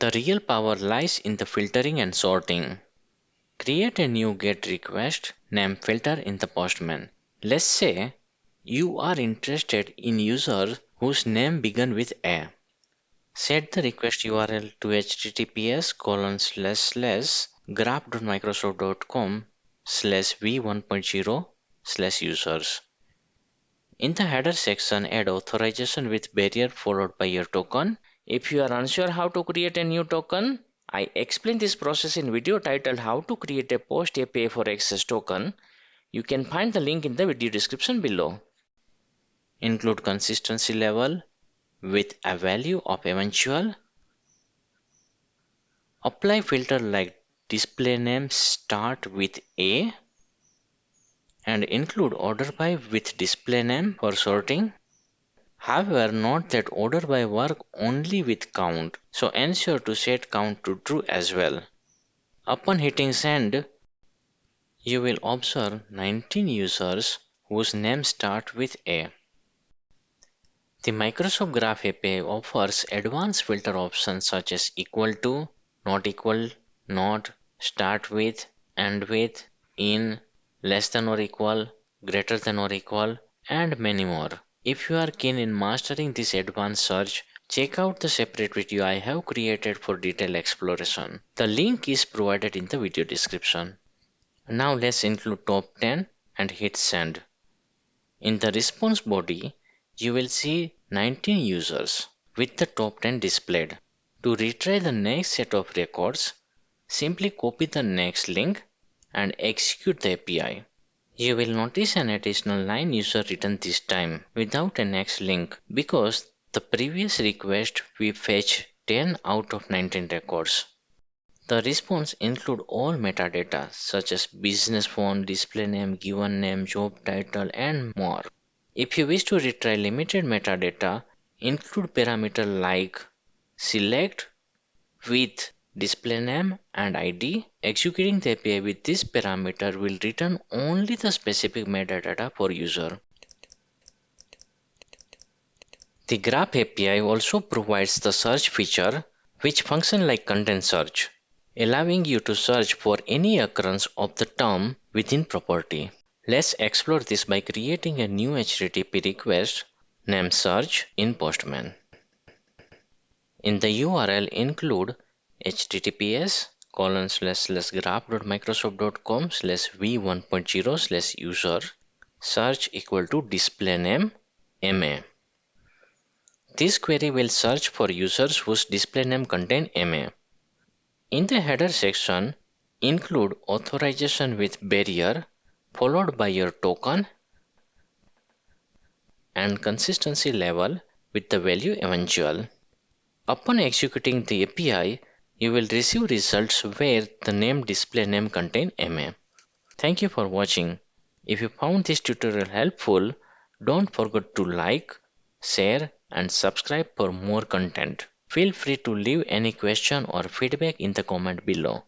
The real power lies in the filtering and sorting. Create a new get request name filter in the Postman. Let's say you are interested in users whose name begin with A. Set the request URL to https://graph.microsoft.com/v1.0/users. In the header section, add authorization with barrier followed by your token. If you are unsure how to create a new token, I explained this process in video titled How to Create a Post API for Access Token. You can find the link in the video description below. Include consistency level with a value of eventual. Apply filter like displayName start with A and include orderby with displayName for sorting. However, note that orderby work only with count, so ensure to set count to true as well. Upon hitting send, you will observe 19 users whose names start with A. The Microsoft Graph API offers advanced filter options such as equal to, not equal, not, start with, end with, in, less than or equal, greater than or equal, and many more. If you are keen in mastering this advanced search, check out the separate video I have created for detailed exploration. The link is provided in the video description. Now let's include top 10 and hit send. In the response body, you will see 19 users with the top 10 displayed. To retry the next set of records, simply copy the next link and execute the API. You will notice an additional 9 user written this time without a next link because the previous request we fetch 10 out of 19 records. The response include all metadata such as business phone, display name, given name, job title, and more. If you wish to retry limited metadata, include parameter like select with display name and ID. Executing the API with this parameter will return only the specific metadata for user. The Graph API also provides the search feature which functions like content search, allowing you to search for any occurrence of the term within property. Let's explore this by creating a new HTTP request named search in Postman. In the URL include https://graph.microsoft.com/v1.0/user search equal to displayName MA. This query will search for users whose display name contain MA. In the header section, include authorization with barrier followed by your token and consistency level with the value eventual. Upon executing the API, you will receive results where the name display name contain MA. Thank you for watching. If you found this tutorial helpful, don't forget to like, share, and subscribe for more content. Feel free to leave any question or feedback in the comment below.